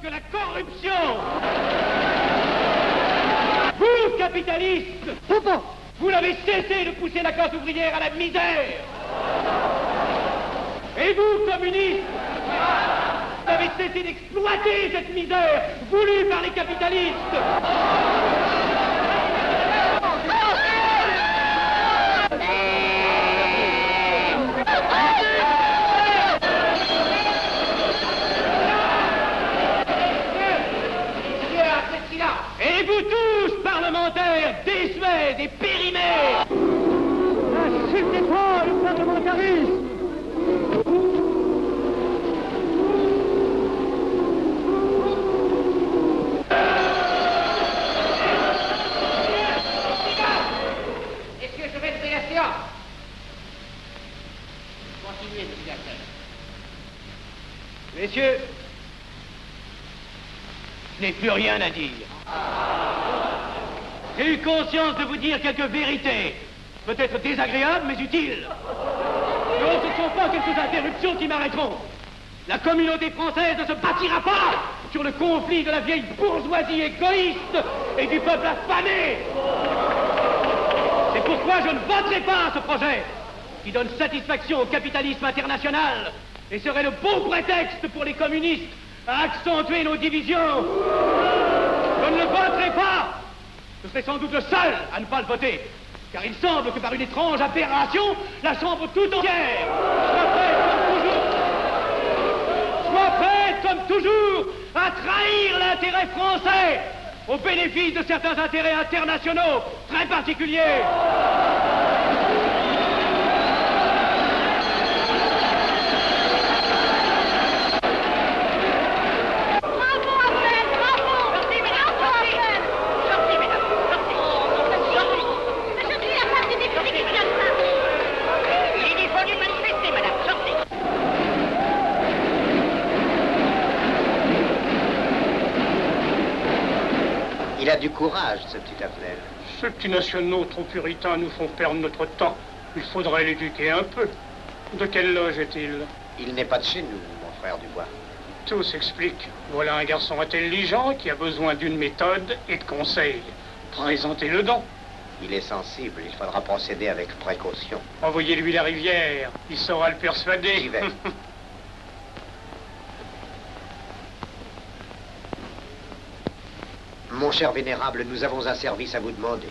que la corruption. Vous, capitalistes, vous n'avez cessé de pousser la classe ouvrière à la misère. Et vous, communistes, vous avez cessé d'exploiter cette misère voulue par les capitalistes. Et vous tous, parlementaires, désuets et périmés, n'insultez pas le parlementarisme. Messieurs, je vais lever la séance. Continuez, monsieur Hassel. Messieurs, je n'ai plus rien à dire. J'ai eu conscience de vous dire quelques vérités, peut-être désagréables, mais utiles. Non, ce ne sont pas quelques interruptions qui m'arrêteront. La communauté française ne se bâtira pas sur le conflit de la vieille bourgeoisie égoïste et du peuple affamé. C'est pourquoi je ne voterai pas ce projet qui donne satisfaction au capitalisme international et serait le bon prétexte pour les communistes à accentuer nos divisions. Je ne le voterai pas. Je serai sans doute le seul à ne pas le voter, car il semble que par une étrange aberration, la Chambre tout entière soit prête, comme toujours, à trahir l'intérêt français au bénéfice de certains intérêts internationaux très particuliers. Il a du courage, ce petit Hafnel. Ces petits nationaux trop puritains nous font perdre notre temps. Il faudrait l'éduquer un peu. De quelle loge est-il? Il n'est pas de chez nous, mon frère Dubois. Tout s'explique. Voilà un garçon intelligent qui a besoin d'une méthode et de conseils. Présentez-le donc. Il est sensible, il faudra procéder avec précaution. Envoyez-lui la rivière, il saura le persuader. J'y vais. Mon cher vénérable, nous avons un service à vous demander.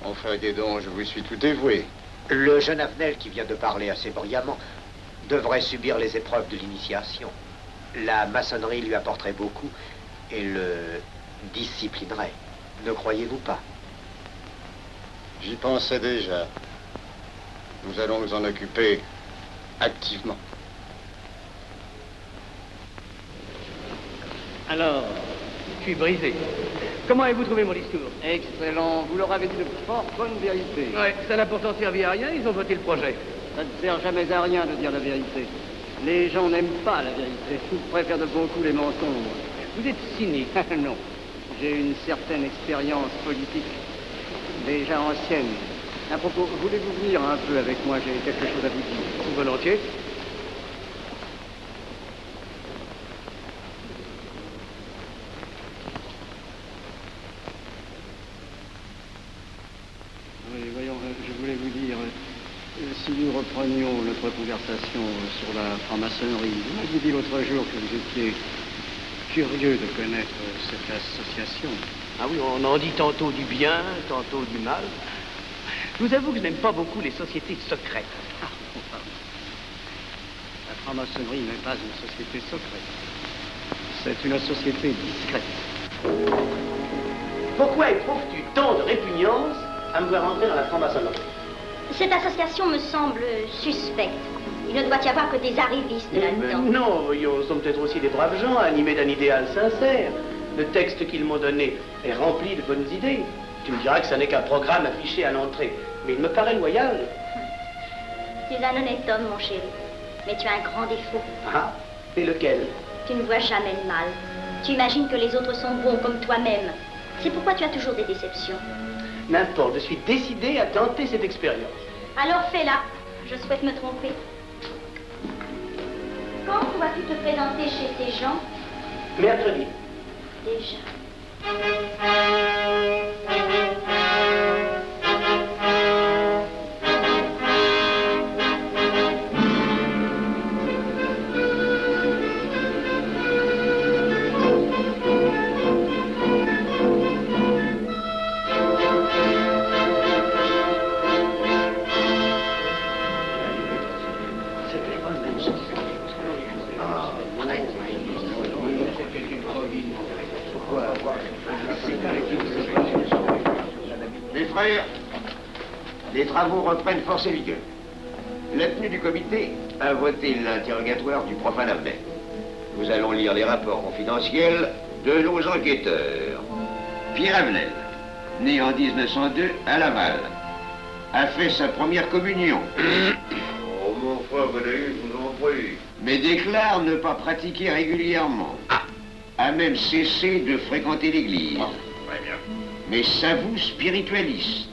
Enfin, dis donc, je vous suis tout dévoué. Le jeune Hafnel qui vient de parler assez brillamment devrait subir les épreuves de l'initiation. La maçonnerie lui apporterait beaucoup et le disciplinerait. Ne croyez-vous pas? J'y pensais déjà. Nous allons nous en occuper activement. Alors, je suis brisé. Comment avez-vous trouvé mon discours? Excellent. Vous leur avez dit de fort bonnes vérités. Ouais, ça n'a pourtant servi à rien, ils ont voté le projet. Ça ne sert jamais à rien de dire la vérité. Les gens n'aiment pas la vérité. Ils préfèrent de beaucoup les mensonges. Vous êtes cynique. Non. J'ai une certaine expérience politique, déjà ancienne. À propos, voulez-vous venir un peu avec moi? J'ai quelque chose à vous dire. Volontiers. Oui, voyons, je voulais vous dire, si nous reprenions notre conversation sur la franc-maçonnerie, vous m'aviez dit l'autre jour que vous étiez curieux de connaître cette association. Ah oui, on en dit tantôt du bien, tantôt du mal. Je vous avoue que je n'aime pas beaucoup les sociétés secrètes. Ah, la franc-maçonnerie n'est pas une société secrète. C'est une société discrète. Pourquoi éprouves-tu tant de répugnance à me voir entrer dans la franc-maçonnerie? Cette association me semble suspecte. Il ne doit y avoir que des arrivistes là-dedans. Non, voyons, sont peut-être aussi des braves gens animés d'un idéal sincère. Le texte qu'ils m'ont donné est rempli de bonnes idées. Tu me diras que ça n'est qu'un programme affiché à l'entrée, mais il me paraît loyal. Tu es un honnête homme, mon chéri. Mais tu as un grand défaut. Ah, et lequel? Tu ne vois jamais le mal. Tu imagines que les autres sont bons comme toi-même. C'est pourquoi tu as toujours des déceptions. N'importe, je suis décidé à tenter cette expérience. Alors fais-la. Je souhaite me tromper. Quand vas-tu te présenter chez ces gens? Mercredi. Déjà. Mes frères, les travaux reprennent force et vigueur. La tenue du comité a voté l'interrogatoire du profane Abnel. Nous allons lire les rapports confidentiels de nos enquêteurs. Pierre Abnel, né en 1902 à Laval, a fait sa première communion. Oh, mon frère, je vous en prie. Mais déclare ne pas pratiquer régulièrement. A même cessé de fréquenter l'église. Très bien. Mais s'avoue spiritualiste.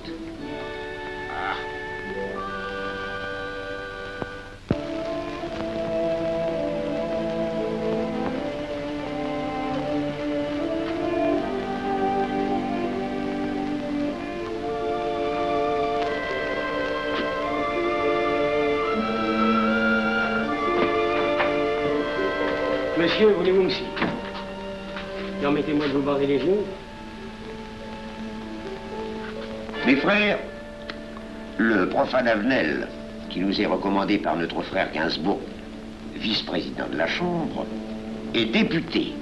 Monsieur, voulez-vous me citer? Permettez-moi de vous bander les yeux. Mes frères, le profane Avenel, qui nous est recommandé par notre frère Gainsbourg, vice-président de la Chambre, est député.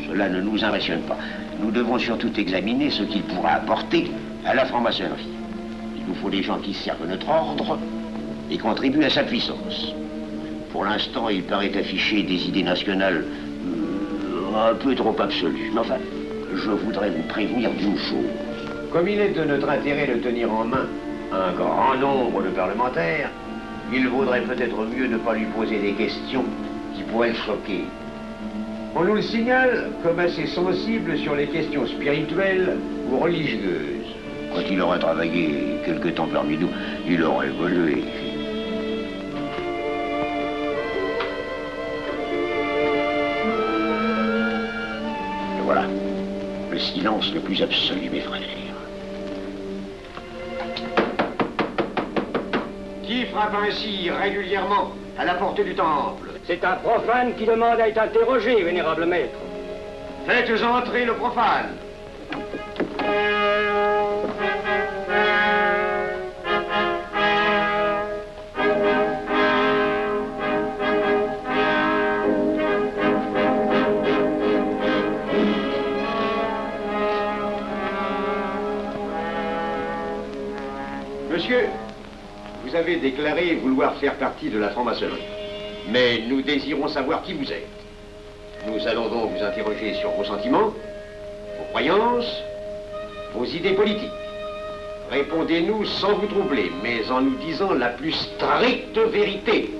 Cela ne nous impressionne pas. Nous devons surtout examiner ce qu'il pourra apporter à la franc-maçonnerie. Il nous faut des gens qui servent notre ordre et contribuent à sa puissance. Pour l'instant, il paraît afficher des idées nationales un peu trop absolues. Mais enfin, je voudrais vous prévenir d'une chose. Comme il est de notre intérêt de tenir en main un grand nombre de parlementaires, il vaudrait peut-être mieux ne pas lui poser des questions qui pourraient le choquer. On nous le signale comme assez sensible sur les questions spirituelles ou religieuses. Quand il aura travaillé quelque temps parmi nous, il aura évolué. Et voilà, le silence le plus absolu, mes frères. Qui frappe ainsi régulièrement à la porte du temple? C'est un profane qui demande à être interrogé, vénérable maître. Faites entrer le profane. Monsieur, vous avez déclaré vouloir faire partie de la franc-maçonnerie. Mais nous désirons savoir qui vous êtes. Nous allons donc vous interroger sur vos sentiments, vos croyances, vos idées politiques. Répondez-nous sans vous troubler, mais en nous disant la plus stricte vérité.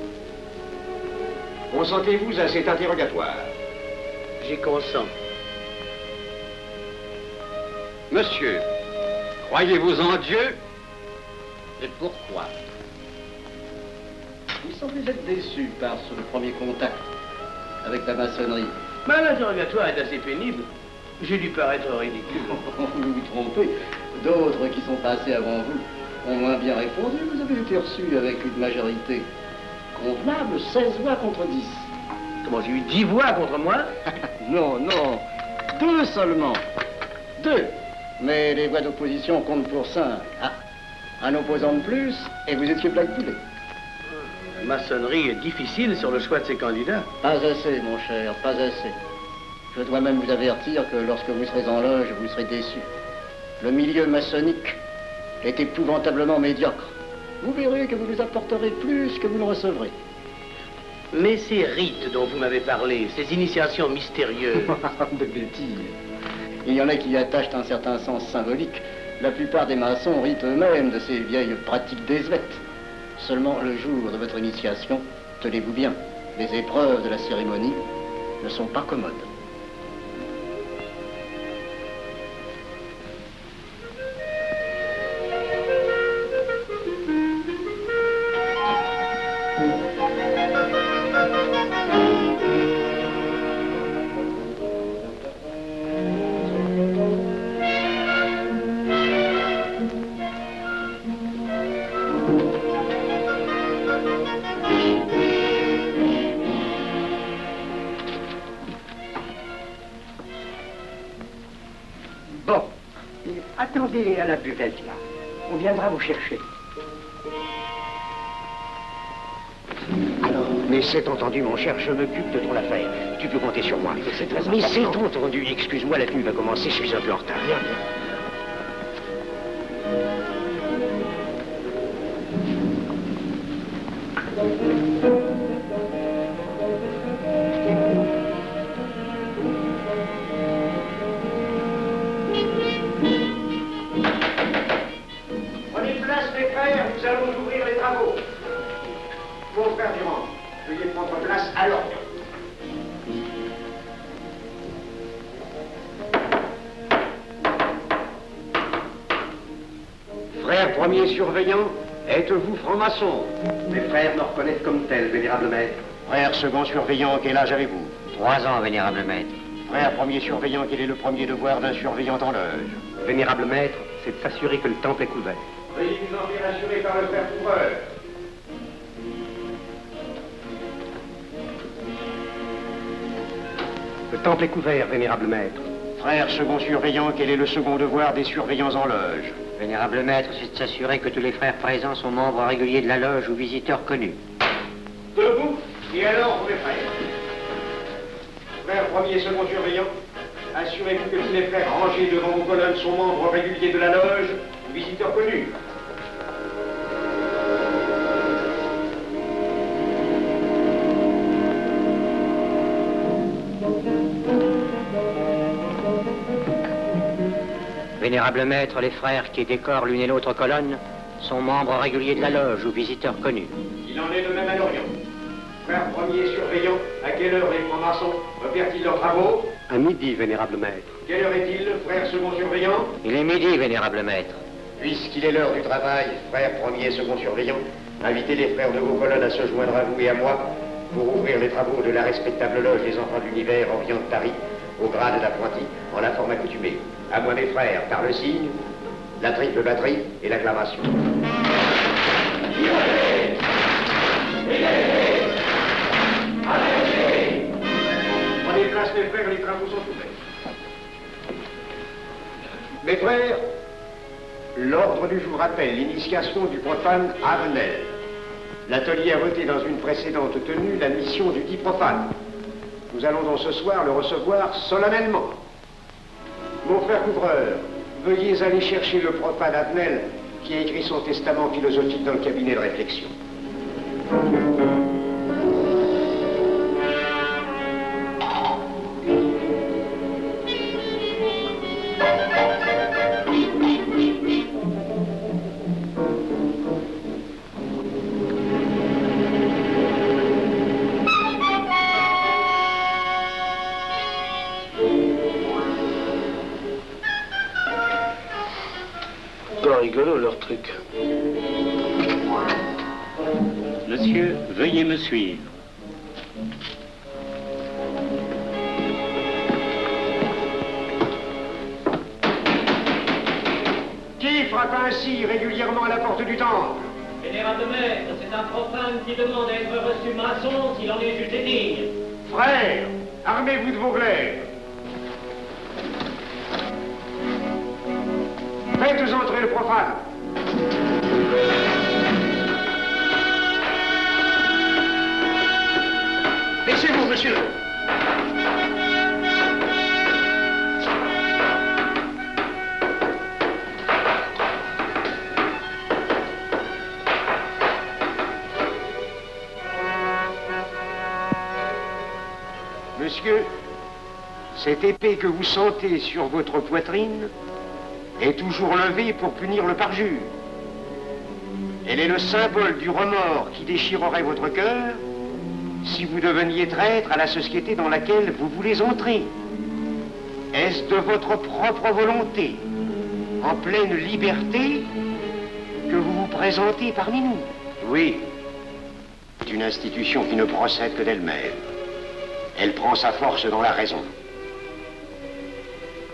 Consentez-vous à cet interrogatoire? J'y consens. Monsieur, croyez-vous en Dieu? Et pourquoi? Il semble être déçu par ce premier contact avec la maçonnerie. Mais l'interrogatoire est assez pénible. J'ai dû paraître ridicule. Vous vous trompez. D'autres qui sont passés avant vous ont moins bien répondu. Vous avez été reçu avec une majorité convenable, 16 voix contre 10. Comment, j'ai eu 10 voix contre moi? Non, non. 2 seulement. 2. Mais les voix d'opposition comptent pour 5. Ah, un opposant de plus, et vous étiez blackpoolé. La maçonnerie est difficile sur le choix de ses candidats. Pas assez, mon cher, pas assez. Je dois même vous avertir que lorsque vous serez en loge, vous serez déçu. Le milieu maçonnique est épouvantablement médiocre. Vous verrez que vous nous apporterez plus que vous ne recevrez. Mais ces rites dont vous m'avez parlé, ces initiations mystérieuses... De bêtises. Il y en a qui y attachent un certain sens symbolique. La plupart des maçons rient eux-mêmes de ces vieilles pratiques désuètes. Seulement, le jour de votre initiation, tenez-vous bien, les épreuves de la cérémonie ne sont pas commodes. Bon, attendez à la buvette, là. On viendra vous chercher. Alors, mais c'est entendu, mon cher, je m'occupe de ton affaire. Tu peux compter sur moi. C'est très important. Mais c'est entendu, excuse-moi, la tenue va commencer, je suis un peu en retard. Bien, bien. Prenez place, mes frères, nous allons ouvrir les travaux. Mon frère Durand, veuillez prendre place à l'ordre. Frère premier surveillant, êtes-vous franc-maçon? Mes frères me reconnaissent comme tel, vénérable maître. Frère second surveillant, quel âge avez-vous? 3 ans, vénérable maître. Frère premier surveillant, quel est le premier devoir d'un surveillant en loge? Vénérable maître, c'est de s'assurer que le temple est couvert. Veuillez vous en faire assurer par le frère couvreur. Le temple est couvert, vénérable maître. Frère second surveillant, quel est le second devoir des surveillants en loge? Vénérable maître, c'est de s'assurer que tous les frères présents sont membres réguliers de la loge ou visiteurs connus. Debout, et alors, mes frères. Frère premier et second surveillant, assurez-vous que tous les frères rangés devant vos colonnes sont membres réguliers de la loge ou visiteurs connus. Vénérable maître, les frères qui décorent l'une et l'autre colonne sont membres réguliers de la loge ou visiteurs connus. Il en est de même à l'Orient. Frère premier surveillant, à quelle heure les francs-maçons opèrent-ils leurs travaux? À midi, vénérable maître. Quelle heure est-il, frère second surveillant? Il est midi, vénérable maître. Puisqu'il est l'heure du travail, frère premier et second surveillant, invitez les frères de vos colonnes à se joindre à vous et à moi pour ouvrir les travaux de la respectable loge des enfants de l'univers Orient de Paris, au grade d'apprenti, en la forme accoutumée. À moi, mes frères, par le signe, la triple batterie et l'acclamation. Prenez place, mes frères, les travaux sont ouverts. Mes frères, l'ordre du jour appelle l'initiation du profane Avenel. L'atelier a voté dans une précédente tenue la mission du dit profane. Nous allons donc ce soir le recevoir solennellement. Mon frère couvreur, veuillez aller chercher le profane Avenel qui a écrit son testament philosophique dans le cabinet de réflexion. Rigolo leur truc. Monsieur, veuillez me suivre. Qui frappe ainsi régulièrement à la porte du temple? Vénérable maître, c'est un profane qui demande à être reçu maçon s'il en est jugé digne. Frères, armez-vous de vos glaives. Faites entrer le profane. Laissez-vous, monsieur. Monsieur, cette épée que vous sentez sur votre poitrine est toujours levée pour punir le parjure. Elle est le symbole du remords qui déchirerait votre cœur si vous deveniez traître à la société dans laquelle vous voulez entrer. Est-ce de votre propre volonté, en pleine liberté, que vous vous présentez parmi nous? Oui. C'est une institution qui ne procède que d'elle-même. Elle prend sa force dans la raison.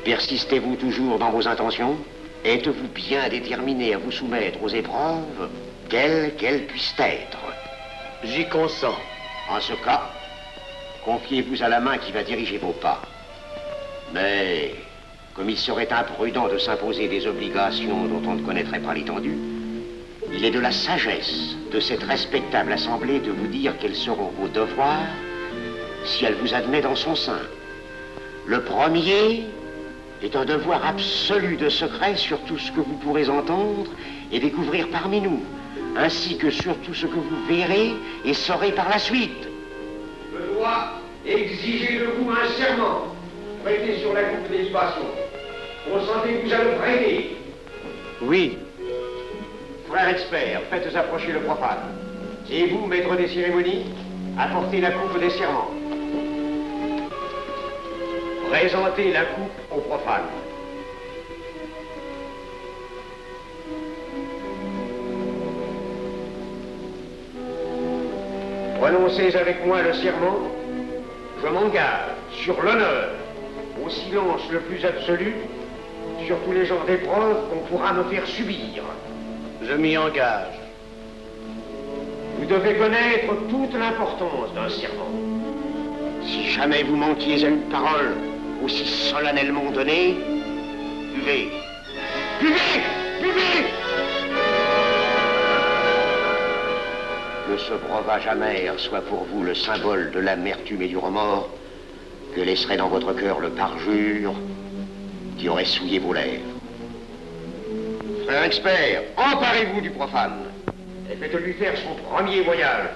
Persistez-vous toujours dans vos intentions? Êtes-vous bien déterminé à vous soumettre aux épreuves, quelles qu'elles puissent être? J'y consens. En ce cas, confiez-vous à la main qui va diriger vos pas. Mais comme il serait imprudent de s'imposer des obligations dont on ne connaîtrait pas l'étendue, il est de la sagesse de cette respectable assemblée de vous dire quels seront vos devoirs si elle vous admet dans son sein. Le premier est un devoir absolu de secret sur tout ce que vous pourrez entendre et découvrir parmi nous, ainsi que sur tout ce que vous verrez et saurez par la suite. Je dois exiger de vous un serment prêté sur la coupe des libations. Consentez-vous à le prêter? Oui. Frère expert, faites approcher le profane. Et vous, maître des cérémonies, apportez la coupe des serments. Présentez la coupe au profane. Prononcez avec moi le serment. Je m'engage sur l'honneur, au silence le plus absolu, sur tous les genres d'épreuves qu'on pourra me faire subir. Je m'y engage. Vous devez connaître toute l'importance d'un serment. Si jamais vous manquiez à une parole aussi solennellement donnée, buvez. Buvez! Buvez! Que ce breuvage amer soit pour vous le symbole de l'amertume et du remords que laisserait dans votre cœur le parjure qui aurait souillé vos lèvres. Frère expert, emparez-vous du profane et faites-lui faire son premier voyage.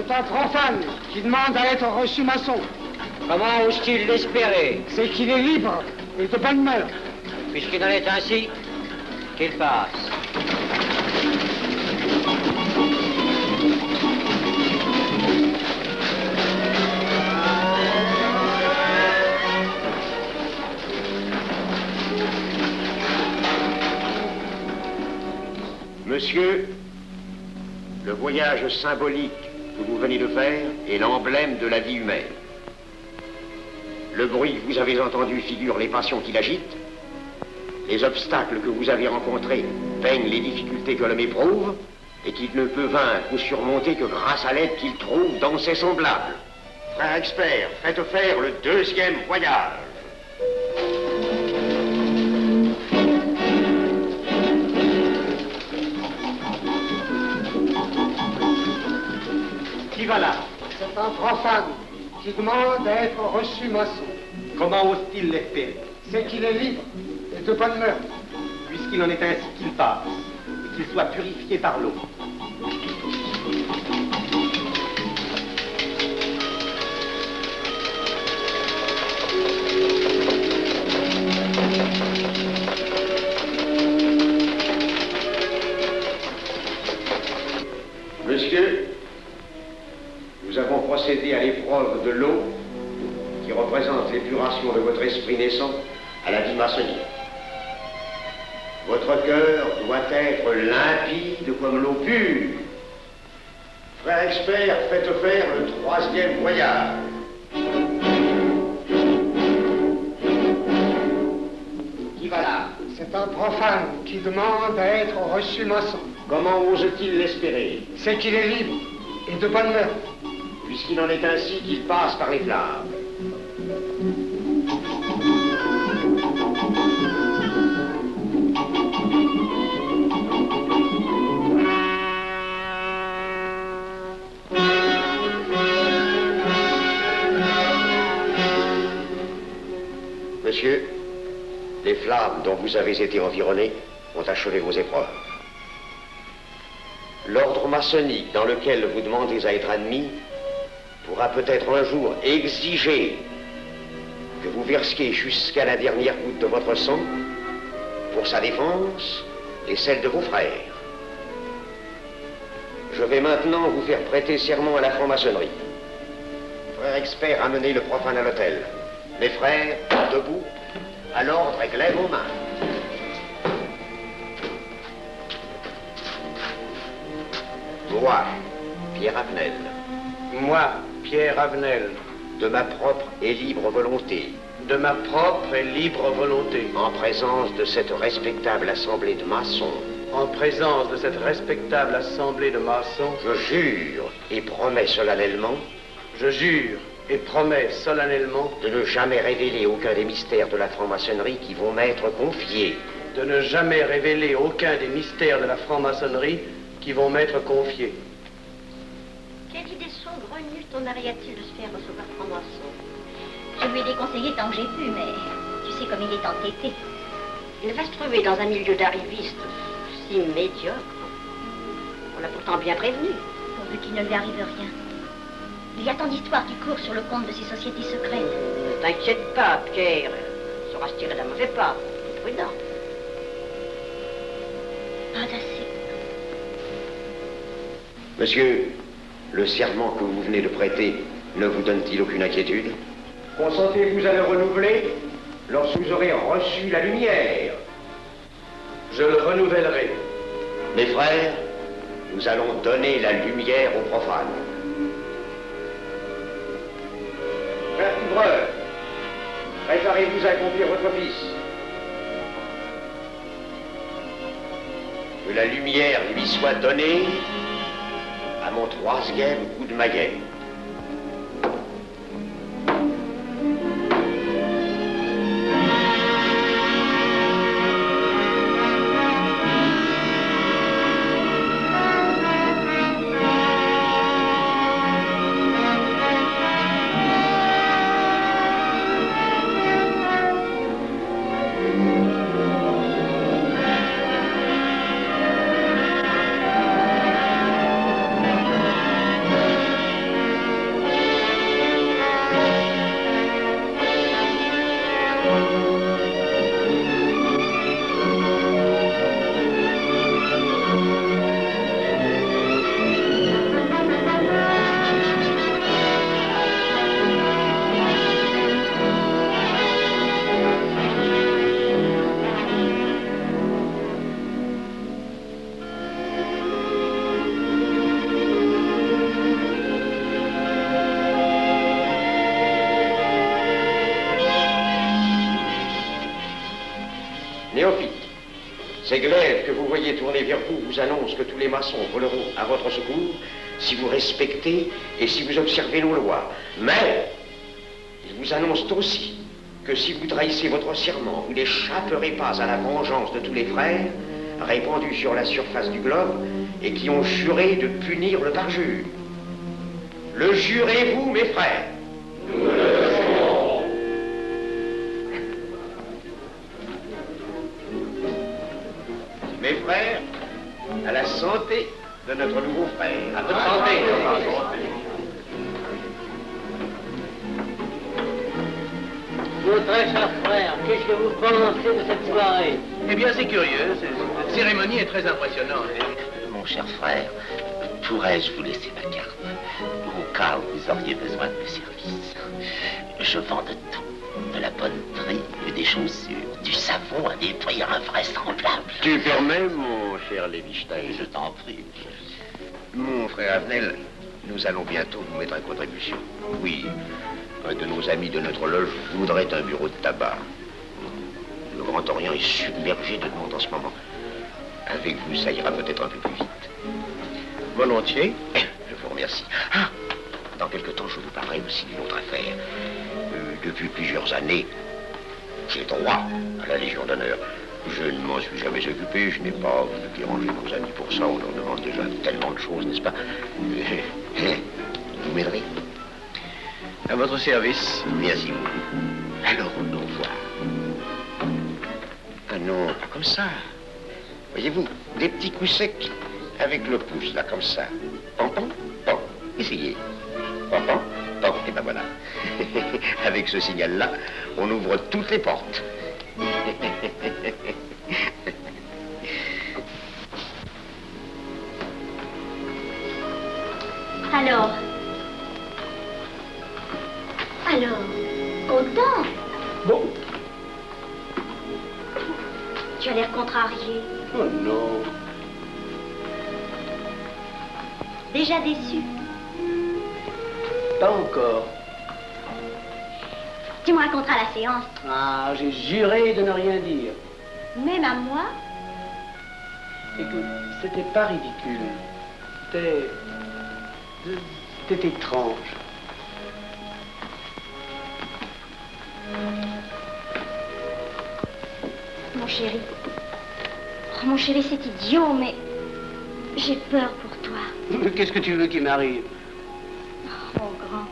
C'est un profane qui demande à être reçu maçon. Comment ose-t-il l'espérer? C'est qu'il est libre et de bonne mœurs. Puisqu'il en est ainsi, qu'il passe. Monsieur, le voyage symbolique que vous venez de faire est l'emblème de la vie humaine. Le bruit que vous avez entendu figure les passions qui l'agitent. Les obstacles que vous avez rencontrés peignent les difficultés que l'homme éprouve et qu'il ne peut vaincre ou surmonter que grâce à l'aide qu'il trouve dans ses semblables. Frère expert, faites faire le deuxième voyage. Qui va là? C'est un profane qui demande à être reçu maçon. Comment ose-t-il l'espérer? C'est qu'il est libre et de bonne mœurs. Puisqu'il en est ainsi, qu'il passe et qu'il soit purifié par l'eau. Monsieur, nous avons procédé à l'épreuve de l'eau qui représente l'épuration de votre esprit naissant à la vie maçonnique. Votre cœur doit être limpide comme l'eau pure. Frère expert, faites faire le troisième voyage. Qui va là? C'est un profane qui demande à être reçu maçon. Comment ose-t-il l'espérer? C'est qu'il est libre et de bonne mœurs. Puisqu'il en est ainsi qu'il passe par les flammes. Monsieur, les flammes dont vous avez été environné ont achevé vos épreuves. L'ordre maçonnique dans lequel vous demandez à être admis pourra peut-être un jour exiger que vous versiez jusqu'à la dernière goutte de votre sang pour sa défense et celle de vos frères. Je vais maintenant vous faire prêter serment à la franc-maçonnerie. Frère expert, amenez le profane à l'autel. Mes frères, debout, à l'ordre et glaive aux mains. Moi, Pierre Avenel. Moi, Pierre Avenel. De ma propre et libre volonté. De ma propre et libre volonté. En présence de cette respectable assemblée de maçons. En présence de cette respectable assemblée de maçons. Je jure et promets solennellement. Je jure et promets solennellement. De ne jamais révéler aucun des mystères de la franc-maçonnerie qui vont m'être confiés. De ne jamais révéler aucun des mystères de la franc-maçonnerie qui vont m'être confiés. Quelle idée saugrenue ton mari a-t-il de se faire recevoir franc-maçon? Je lui ai déconseillé tant que j'ai pu, mais tu sais comme il est entêté. Il va se trouver dans un milieu d'arrivistes si médiocre. On l'a pourtant bien prévenu. Pourvu qu'il ne lui arrive rien. Il y a tant d'histoires qui courent sur le compte de ces sociétés secrètes. Ne t'inquiète pas, Pierre. Il saura se tirer d'un mauvais pas. Prudent. Pas assez. Monsieur, le serment que vous venez de prêter ne vous donne-t-il aucune inquiétude? Consentez-vous à le renouveler lorsque vous aurez reçu la lumière? Je le renouvellerai. Mes frères, nous allons donner la lumière aux profanes. Frère couvreur, préparez-vous à accomplir votre office. Que la lumière lui soit donnée à mon 3e coup de maillet. Néophyte, ces glaives que vous voyez tourner vers vous annoncent que tous les maçons voleront à votre secours si vous respectez et si vous observez nos lois. Mais ils vous annoncent aussi que si vous trahissez votre serment, vous n'échapperez pas à la vengeance de tous les frères répandus sur la surface du globe et qui ont juré de punir le parjure. Le jurez-vous, mes frères? Nous le jurons. Mes frères, à la santé de notre nouveau frère. À votre santé. Mon très cher frère, qu'est-ce que vous pensez de cette soirée? Eh bien, c'est curieux. Cette cérémonie est très impressionnante. Mon cher frère, pourrais-je vous laisser ma carte au cas où vous auriez besoin de mes services? Je vends de tout. De la bonneterie, des chaussures, du savon à des prix invraisemblables. Tu permets, mon cher Lévi-Stein? Je t'en prie. Mon frère Avenel, nous allons bientôt vous mettre à contribution. Oui, un de nos amis de notre loge voudrait un bureau de tabac. Le Grand Orient est submergé de demandes en ce moment. Avec vous, ça ira peut-être un peu plus vite. Volontiers. Je vous remercie. Ah, dans quelque temps, je vous parlerai aussi d'une autre affaire. Depuis plusieurs années, j'ai droit à la Légion d'honneur. Je ne m'en suis jamais occupé, je n'ai pas voulu déranger nos amis pour ça. On leur demande déjà tellement de choses, n'est-ce pas? Vous m'aiderez? À votre service. Merci beaucoup. Alors, au revoir. Ah non, pas comme ça. Voyez-vous, des petits coups secs avec le pouce, là, comme ça. Pam, pam, pam. Essayez. Pam, pam, pam. Et ben voilà. Avec ce signal-là, on ouvre toutes les portes. Alors, content? Bon. Tu as l'air contrarié. Oh non. Déjà déçu? Pas encore. Tu me raconteras la séance. Ah, j'ai juré de ne rien dire. Même à moi? Écoute, c'était pas ridicule. C'était étrange. Mon chéri. Oh, mon chéri, c'est idiot, mais j'ai peur pour toi. Qu'est-ce que tu veux qu'il m'arrive? Oh, mon grand.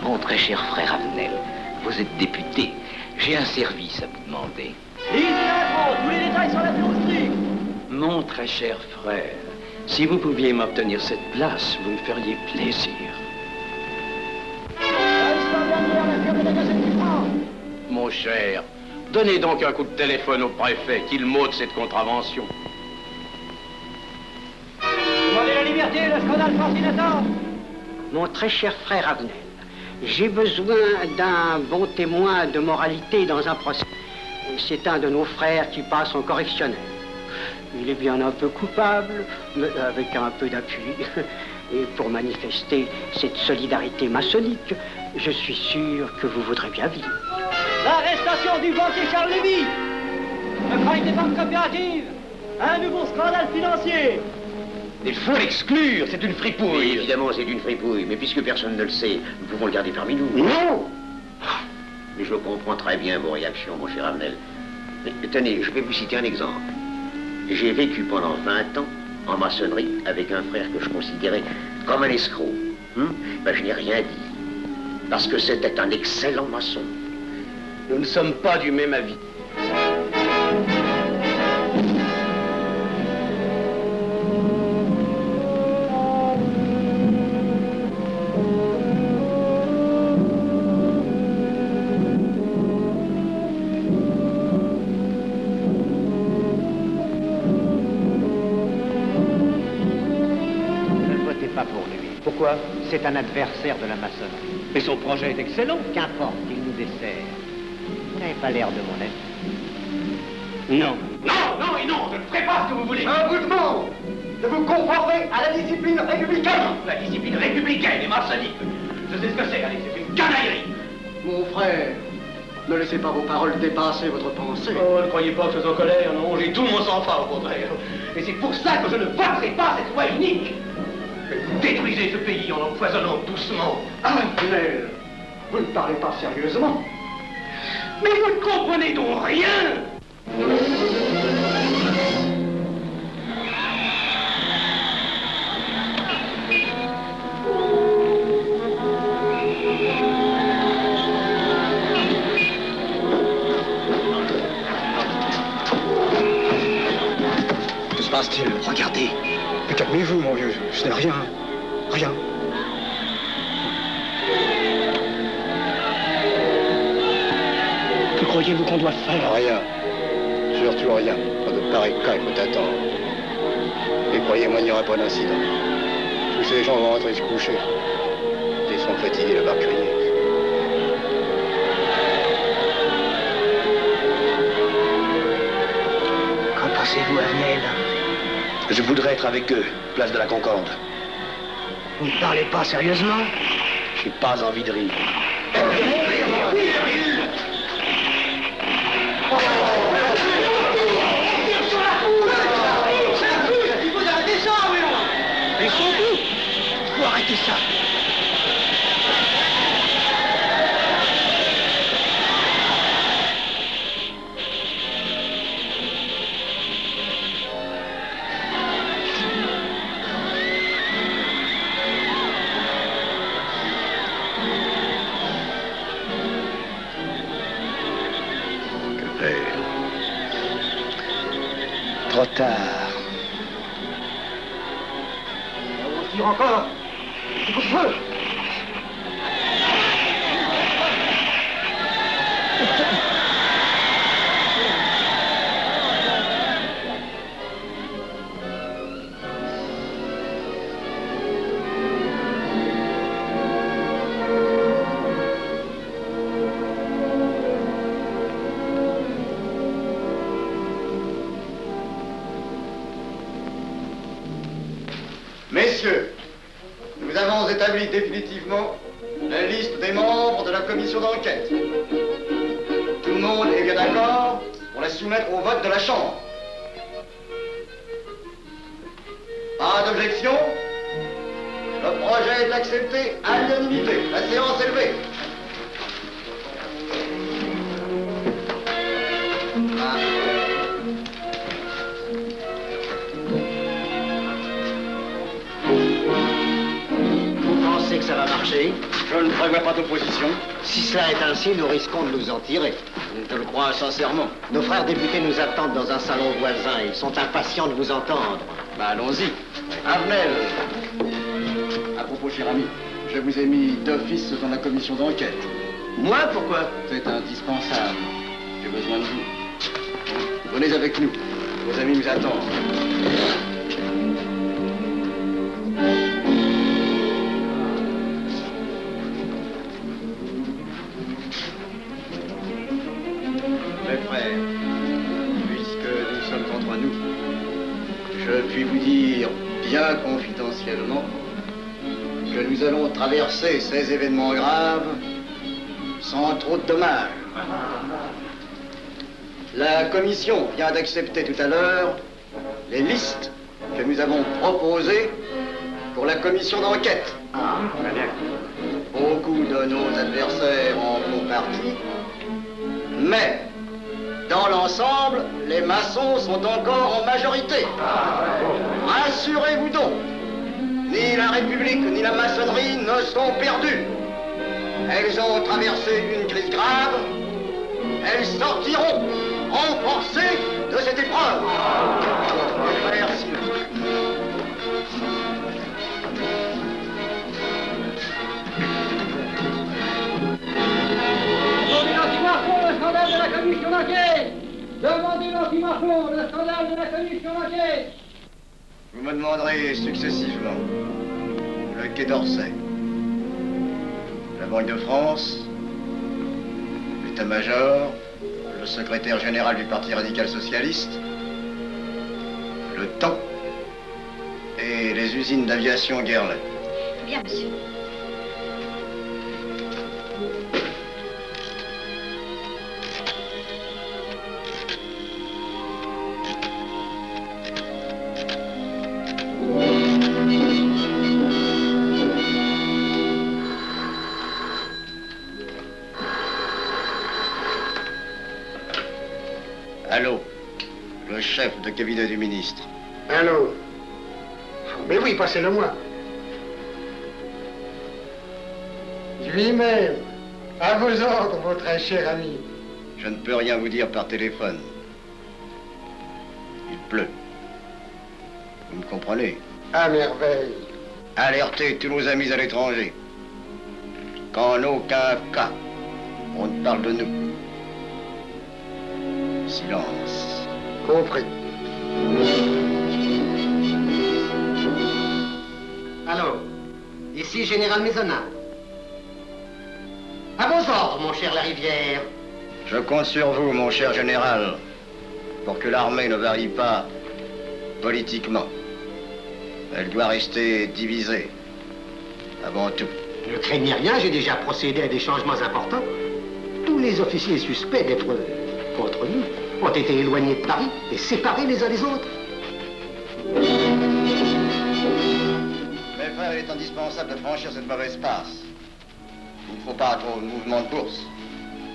Mon très cher frère Avenel, vous êtes député. J'ai un service à vous demander. Lisez l'intro, tous les détails sur la filosophie. Mon très cher frère, si vous pouviez m'obtenir cette place, vous me feriez plaisir. Mon cher, donnez donc un coup de téléphone au préfet, qu'il m'ôte cette contravention. Demandez la liberté, le scandale fascinateur. Mon très cher frère Avenel, j'ai besoin d'un bon témoin de moralité dans un procès. C'est un de nos frères qui passe en correctionnel. Il est bien un peu coupable, mais avec un peu d'appui. Et pour manifester cette solidarité maçonnique, je suis sûr que vous voudrez bien vivre. L'arrestation du banquier Charles Lévy. Le crime des banques coopératives. Un nouveau scandale financier. Il faut l'exclure, c'est une fripouille. Oui, évidemment, c'est une fripouille, mais puisque personne ne le sait, nous pouvons le garder parmi nous. Non! Mais je comprends très bien vos réactions, mon cher Avenel. Mais tenez, je vais vous citer un exemple. J'ai vécu pendant 20 ans en maçonnerie avec un frère que je considérais comme un escroc. Ben, je n'ai rien dit, parce que c'était un excellent maçon. Nous ne sommes pas du même avis. Pourquoi? C'est un adversaire de la maçonnerie. Mais son projet est excellent. Qu'importe, il nous dessert. Vous n'avez pas l'air de mon être. Non. Non, non et non, je ne ferai pas ce que vous voulez. Un vous demande de vous conformer à la discipline républicaine. La discipline républicaine et maçonnique. Je sais ce que c'est, allez, c'est une canaillerie. Mon frère, ne laissez pas vos paroles dépasser votre pensée. Oh, ne croyez pas que je suis en colère, non, j'ai tout mon sang-froid au contraire. Et c'est pour ça que je ne voterai pas cette loi unique. Vous détruisez ce pays en l'empoisonnant doucement. Mais vous ne parlez pas sérieusement. Mais vous ne comprenez donc rien. Que se passe-t-il? Regardez. Mais calmez-vous, mon vieux. Ce n'est rien. Rien. Que croyez-vous qu'on doit faire? Rien. Surtout rien. Pas de pareil cas, il faut attendre. Et croyez-moi, il n'y aura pas d'incident. Tous ces gens vont rentrer se coucher. Ils sont fatigués, le barquerier. Qu'en pensez-vous, Avenel? Je voudrais être avec eux, place de la Concorde. Vous ne parlez pas sérieusement? J'ai pas envie de rire. Il faut arrêter ça, oui. Mais sans doute. Il faut arrêter ça. Trop tard. On tire encore. C'est pour feu. Messieurs, nous avons établi définitivement la liste des membres de la commission d'enquête. Tout le monde est bien d'accord pour la soumettre au vote de la Chambre. Pas d'objection? Le projet est accepté à l'unanimité. La séance est levée. Vous pensez que ça va marcher? Je ne prévois pas d'opposition. Si cela est ainsi, nous risquons de nous en tirer. Je te le crois sincèrement. Nos frères députés nous attendent dans un salon voisin. Ils sont impatients de vous entendre. Bah, allons-y. Arnel. À propos, cher ami, je vous ai mis d'office dans la commission d'enquête. Moi, pourquoi? C'est indispensable. J'ai besoin de vous. Venez avec nous. Vos amis nous attendent. Mes frères, puisque nous sommes entre nous, je puis vous dire bien confidentiellement que nous allons traverser ces événements graves sans trop de dommages. La commission vient d'accepter tout à l'heure les listes que nous avons proposées pour la commission d'enquête. Beaucoup de nos adversaires en font partie, mais dans l'ensemble, les maçons sont encore en majorité. Rassurez-vous donc, ni la République ni la maçonnerie ne sont perdues. Elles ont traversé une crise grave. Elles sortiront renforcées de cette épreuve. Merci. Demandez l'anti-Marchon, le scandale de la commission d'enquête! Demandez l'anti-Marchon, le scandale de la commission d'enquête! Vous me demanderez successivement le Quai d'Orsay, la Banque de France, l'état-major, le secrétaire général du Parti radical socialiste, le temps et les usines d'aviation Guerlain. Bien, monsieur. Allô, le chef de cabinet du ministre. Allô? Mais oui, passez-le moi. Lui-même, à vos ordres, mon très cher ami. Je ne peux rien vous dire par téléphone. Il pleut. Vous me comprenez? À merveille. Alertez tous nos amis à l'étranger. Qu'en aucun cas, on ne parle de nous. Silence. Compris. Allô, ici Général Maisonnat. À vos ordres, mon cher Larivière. Je compte sur vous, mon cher général, pour que l'armée ne varie pas politiquement. Elle doit rester divisée, avant tout. Ne craignez rien, j'ai déjà procédé à des changements importants. Tous les officiers suspects d'être contre nous ont été éloignés de Paris et séparés les uns des autres. Mes frères, il est indispensable de franchir cette mauvaise passe. Il ne faut pas trop de mouvement de bourse.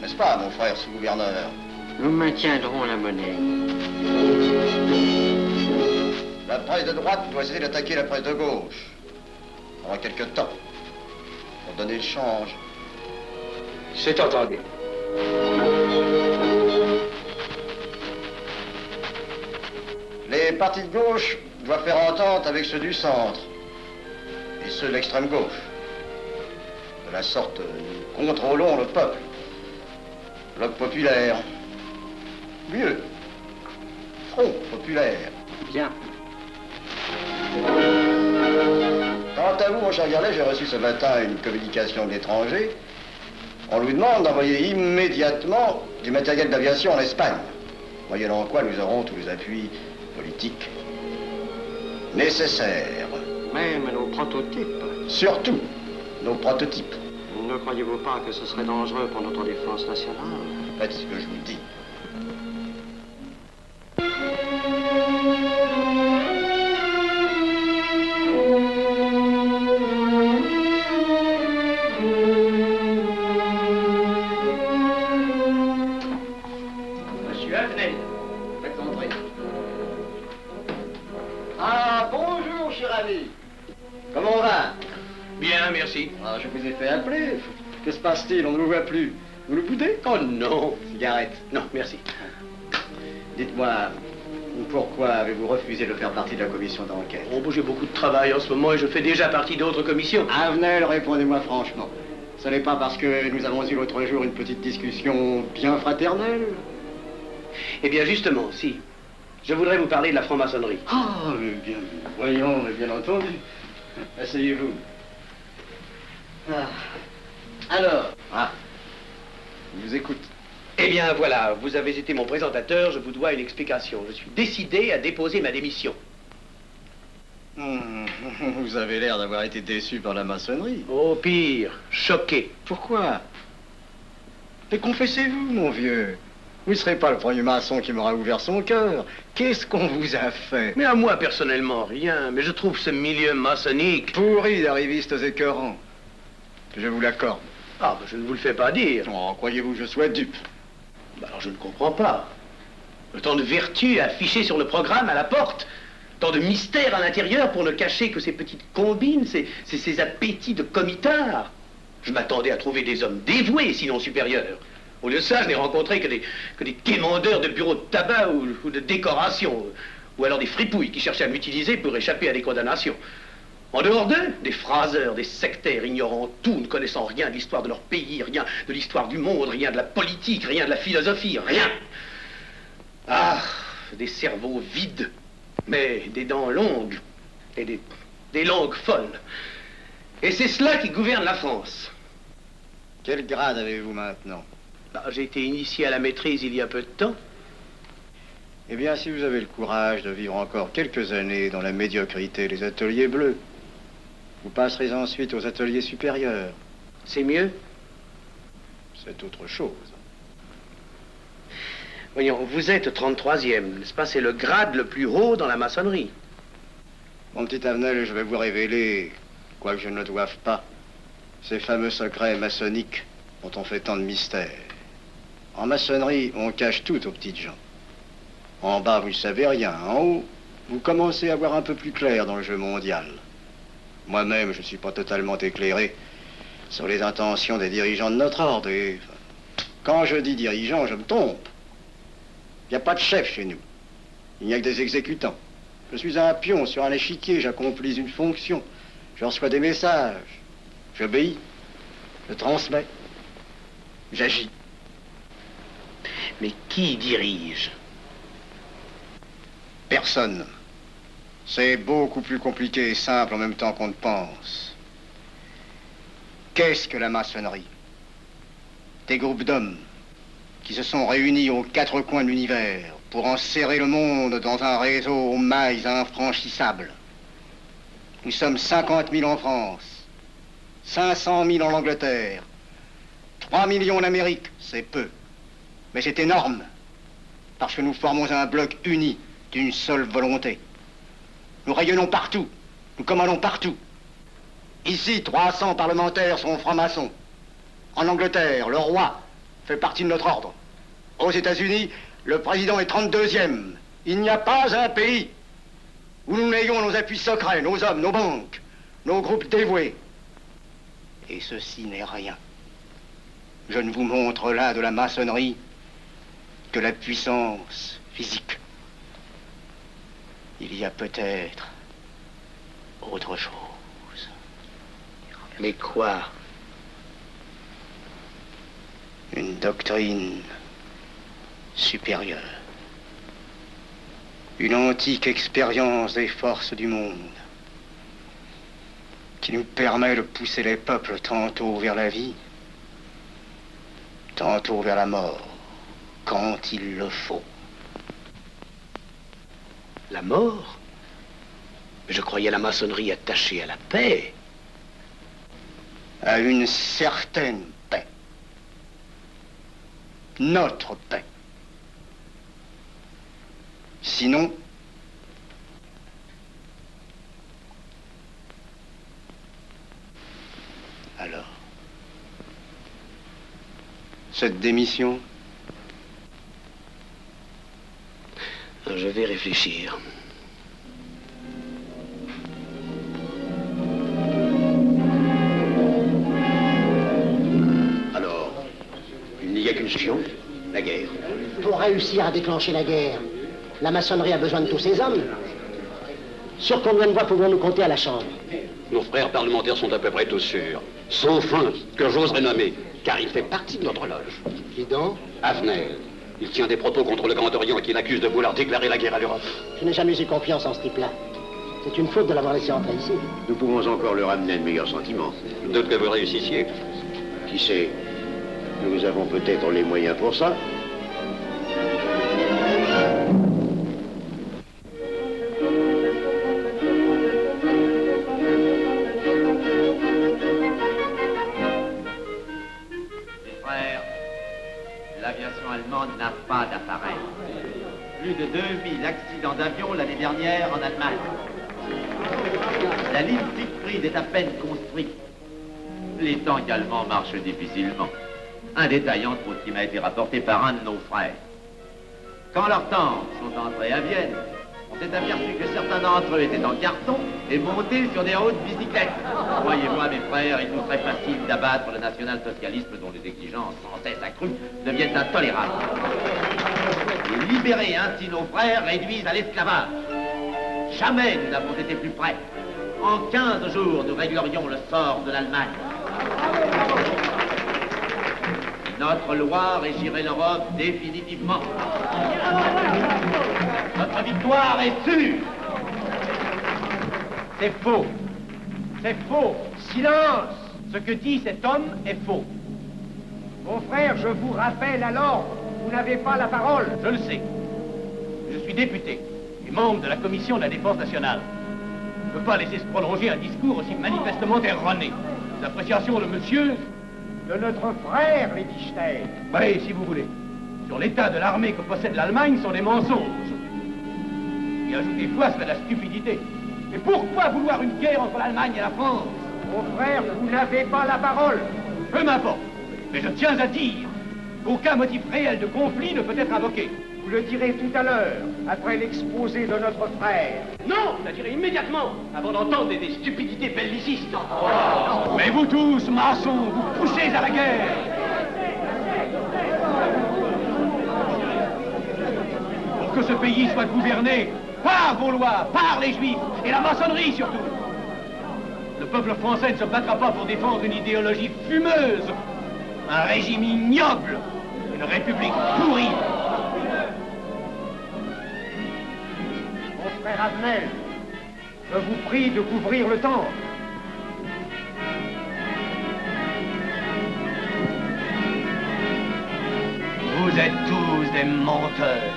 N'est-ce pas, mon frère sous-gouverneur? Nous maintiendrons la monnaie. La presse de droite doit essayer d'attaquer la presse de gauche. Pendant quelque temps. Pour donner le change. C'est entendu. Les partis de gauche doivent faire entente avec ceux du centre. Et ceux de l'extrême gauche. De la sorte, nous contrôlons le peuple. Bloc populaire. Mieux. Front populaire. Bien. Quant à vous, mon cher Garlet, j'ai reçu ce matin une communication de l'étranger. On nous demande d'envoyer immédiatement du matériel d'aviation en Espagne. Moyennant quoi nous aurons tous les appuis politiques nécessaires. Même nos prototypes. Surtout nos prototypes. Ne croyez-vous pas que ce serait dangereux pour notre défense nationale? Faites ce que je vous dis. Monsieur Avenel, Faites entrer. Ah, bonjour, cher ami. Comment on va? Bien, merci. Ah, je vous ai fait appeler. Que se passe-t-il? On ne vous voit plus. Vous le boudez? Oh non. Cigarette. Non, merci. Dites-moi, pourquoi avez-vous refusé de faire partie de la commission d'enquête? Oh, j'ai beaucoup de travail en ce moment et je fais déjà partie d'autres commissions. Avenel, répondez-moi franchement. Ce n'est pas parce que nous avons eu l'autre jour une petite discussion bien fraternelle? Eh bien, justement, si. Je voudrais vous parler de la franc-maçonnerie. Ah, mais bien, voyons, mais bien entendu. Asseyez-vous. Ah. Alors? Ah, je vous écoute. Eh bien, voilà, vous avez été mon présentateur, je vous dois une explication. Je suis décidé à déposer ma démission. Vous avez l'air d'avoir été déçu par la maçonnerie. Oh, pire, choqué. Pourquoi? Mais confessez-vous, mon vieux. Vous ne serez pas le premier maçon qui m'aura ouvert son cœur. Qu'est-ce qu'on vous a fait? Mais à moi, personnellement, rien. Mais je trouve ce milieu maçonnique... pourri d'arrivistes écœurants. Je vous l'accorde. Ah, ben, je ne vous le fais pas dire. Oh, croyez-vous que je sois dupe? Ben, alors, je ne comprends pas. Tant de vertus affichées sur le programme à la porte. Tant de mystères à l'intérieur pour ne cacher que ces petites combines, ces appétits de comitards. Je m'attendais à trouver des hommes dévoués, sinon supérieurs. Au lieu de ça, je n'ai rencontré que des quémandeurs de bureaux de tabac ou de décoration, ou alors des fripouilles qui cherchaient à m'utiliser pour échapper à des condamnations. En dehors d'eux, des phraseurs, des sectaires ignorant tout, ne connaissant rien de l'histoire de leur pays, rien de l'histoire du monde, rien de la politique, rien de la philosophie, rien. Ah, des cerveaux vides, mais des dents longues et des langues folles. Et c'est cela qui gouverne la France. Quel grade avez-vous maintenant? J'ai été initié à la maîtrise il y a peu de temps. Eh bien, si vous avez le courage de vivre encore quelques années dans la médiocrité des ateliers bleus, vous passerez ensuite aux ateliers supérieurs. C'est mieux? C'est autre chose. Voyons, vous êtes 33e, n'est-ce pas? C'est le grade le plus haut dans la maçonnerie. Mon petit Avenel, je vais vous révéler, quoique je ne le doive pas, ces fameux secrets maçonniques dont on fait tant de mystères. En maçonnerie, on cache tout aux petites gens. En bas, vous ne savez rien. En haut, vous commencez à voir un peu plus clair dans le jeu mondial. Moi-même, je ne suis pas totalement éclairé sur les intentions des dirigeants de notre ordre. Et quand je dis dirigeants, je me trompe. Il n'y a pas de chef chez nous. Il n'y a que des exécutants. Je suis un pion sur un échiquier, j'accomplis une fonction. Je reçois des messages. J'obéis. Je transmets. J'agis. Mais qui dirige? Personne. C'est beaucoup plus compliqué et simple en même temps qu'on ne pense. Qu'est-ce que la maçonnerie? Des groupes d'hommes qui se sont réunis aux quatre coins de l'univers pour enserrer le monde dans un réseau aux mailles infranchissables. Nous sommes 50 000 en France, 500 000 en Angleterre, 3 millions en Amérique, c'est peu. Mais c'est énorme, parce que nous formons un bloc uni d'une seule volonté. Nous rayonnons partout, nous commandons partout. Ici, 300 parlementaires sont francs-maçons. En Angleterre, le roi fait partie de notre ordre. Aux États-Unis, le président est 32e. Il n'y a pas un pays où nous n'ayons nos appuis secrets, nos hommes, nos banques, nos groupes dévoués. Et ceci n'est rien. Je ne vous montre là de la maçonnerie que la puissance physique. Il y a peut-être autre chose. Mais quoi? Une doctrine supérieure. Une antique expérience des forces du monde qui nous permet de pousser les peuples tantôt vers la vie, tantôt vers la mort, quand il le faut. La mort? Mais je croyais la maçonnerie attachée à la paix. À une certaine paix. Notre paix. Sinon, alors, cette démission? Je vais réfléchir. Alors, il n'y a qu'une solution, la guerre. Pour réussir à déclencher la guerre, la maçonnerie a besoin de tous ses hommes. Sur combien de voix pouvons-nous compter à la Chambre? Nos frères parlementaires sont à peu près tous sûrs. Sauf un que j'oserais nommer, car il fait partie de notre loge. Qui donc? Avenel. Il tient des propos contre le Grand Orient qui l'accuse de vouloir déclarer la guerre à l'Europe. Je n'ai jamais eu confiance en ce type-là. C'est une faute de l'avoir laissé entrer ici. Nous pouvons encore leur amener de meilleurs sentiments. Je doute que vous réussissiez. Qui sait? Nous avons peut-être les moyens pour ça. L'aviation allemande n'a pas d'appareil. Plus de 2000 accidents d'avion l'année dernière en Allemagne. La ligne Siegfried est à peine construite. Les tanks allemands marchent difficilement. Un détail entre autres qui m'a été rapporté par un de nos frères. Quand leurs tanks sont entrés à Vienne, on s'est aperçu que certains d'entre eux étaient en carton et montés sur des hautes bicyclettes. Croyez-moi, mes frères, il nous serait facile d'abattre le national-socialisme dont les exigences sans cesse accrues deviennent intolérables. Et libérer ainsi nos frères réduisent à l'esclavage. Jamais nous n'avons été plus près. En 15 jours, nous réglerions le sort de l'Allemagne. Notre loi régirait l'Europe définitivement. Notre victoire est sûre. C'est faux. C'est faux. Silence. Ce que dit cet homme est faux. Mon frère, je vous rappelle alors, vous n'avez pas la parole. Je le sais. Je suis député et membre de la commission de la défense nationale. Je ne peux pas laisser se prolonger un discours aussi manifestement erroné. L'appréciation de monsieur, de notre frère, Liechtenstein. Oui, si vous voulez. Sur l'état de l'armée que possède l'Allemagne sont des mensonges. Et ajouter foi serait de la stupidité. Mais pourquoi vouloir une guerre entre l'Allemagne et la France? Mon frère, vous n'avez pas la parole. Peu m'importe. Mais je tiens à dire qu'aucun motif réel de conflit ne peut être invoqué. Vous le direz tout à l'heure, après l'exposé de notre frère. Non, je le dirai immédiatement, avant d'entendre des stupidités bellicistes. Oh. Mais vous tous, maçons, vous poussez à la guerre. Pour que ce pays soit gouverné par vos lois, par les Juifs, et la maçonnerie surtout. Le peuple français ne se battra pas pour défendre une idéologie fumeuse, un régime ignoble, une république pourrie. Mon frère Avenel, je vous prie de couvrir le temple. Vous êtes tous des menteurs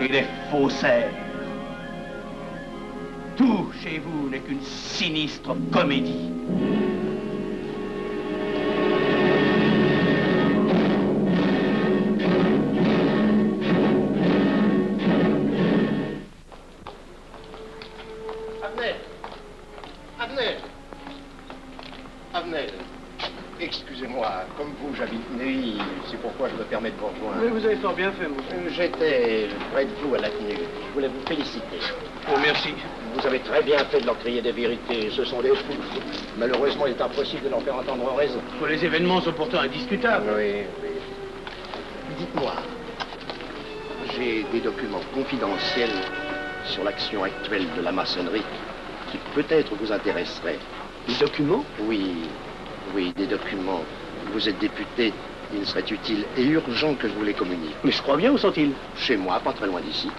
et des faussaires. Tout chez vous n'est qu'une sinistre comédie. Avenel, excusez-moi, comme vous, j'habite Neuilly, c'est pourquoi je me permets de vous rejoindre. Mais vous avez fort bien fait, monsieur. J'étais près de vous à la tenue. Je voulais vous féliciter. Oh, merci. Vous avez très bien fait de leur crier des vérités. Ce sont des fous. Malheureusement, il est impossible de leur faire entendre raison. Les événements sont pourtant indiscutables. Oui, oui. Dites-moi, j'ai des documents confidentiels sur l'action actuelle de la maçonnerie qui peut-être vous intéresseraient. Des documents? Oui, oui, des documents. Vous êtes député, il serait utile et urgent que je vous les communique. Mais je crois bien, où sont-ils? Chez moi, pas très loin d'ici.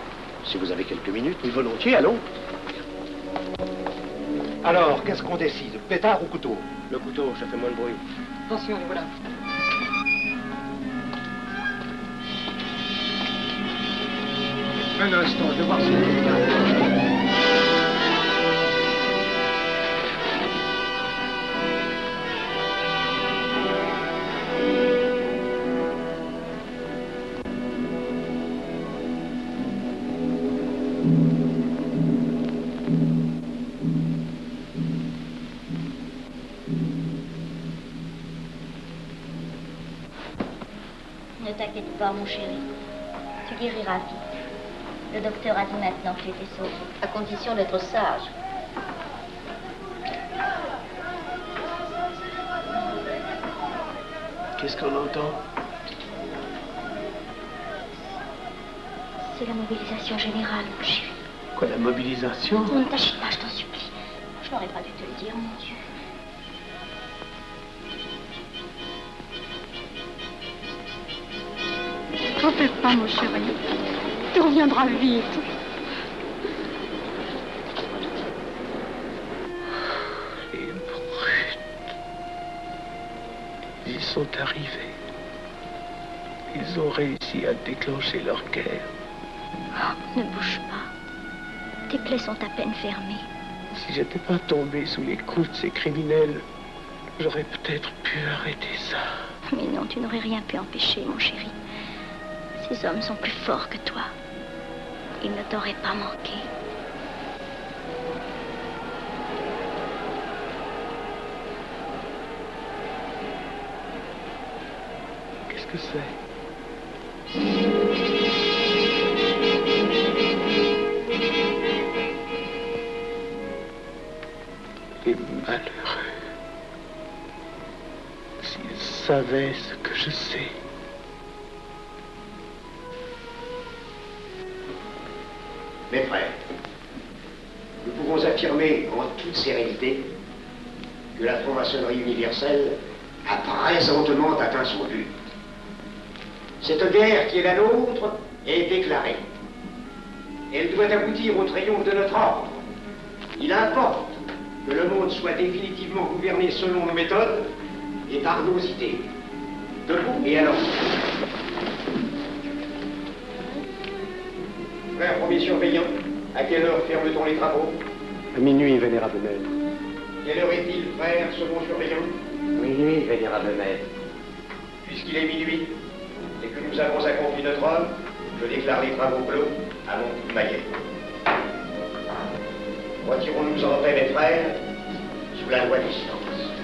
Si vous avez quelques minutes. Volontiers, allons. Alors, qu'est-ce qu'on décide? Pétard ou couteau? Le couteau, ça fait moins de bruit. Attention, les voilà. Un instant, je vais voir si... Ne t'inquiète pas, mon chéri. Tu guériras vite. Le docteur a dit maintenant que tu étais sauvé, à condition d'être sage. Qu'est-ce qu'on entend? C'est la mobilisation générale, mon chéri. Quoi, la mobilisation? Ne t'agite pas, je t'en supplie. Je n'aurais pas dû te le dire, mon Dieu. T'en fais pas, mon chéri. Tu reviendras vite. Les brutes. Ils sont arrivés. Ils ont réussi à déclencher leur guerre. Ne bouge pas. Tes plaies sont à peine fermées. Si j'étais pas tombé sous les coups de ces criminels, j'aurais peut-être pu arrêter ça. Mais non, tu n'aurais rien pu empêcher, mon chéri. Ces hommes sont plus forts que toi. Ils ne t'auraient pas manqué. Qu'est-ce que c'est? Les malheureux. S'ils savaient ce que je sais. Mes frères, nous pouvons affirmer en toute sérénité que la franc-maçonnerie universelle a présentement atteint son but. Cette guerre qui est la nôtre est déclarée. Elle doit aboutir au triomphe de notre ordre. Il importe que le monde soit définitivement gouverné selon nos méthodes et par nos idées. Debout et alors. Frère premier surveillant, à quelle heure ferme-t-on les travaux? À minuit, vénérable maître. Quelle heure est-il, frère second surveillant? Minuit, vénérable maître. Puisqu'il est minuit et que nous avons accompli notre œuvre, je déclare les travaux clos à mon coup de maillet. Retirons-nous en paix, mes frères, sous la loi du silence.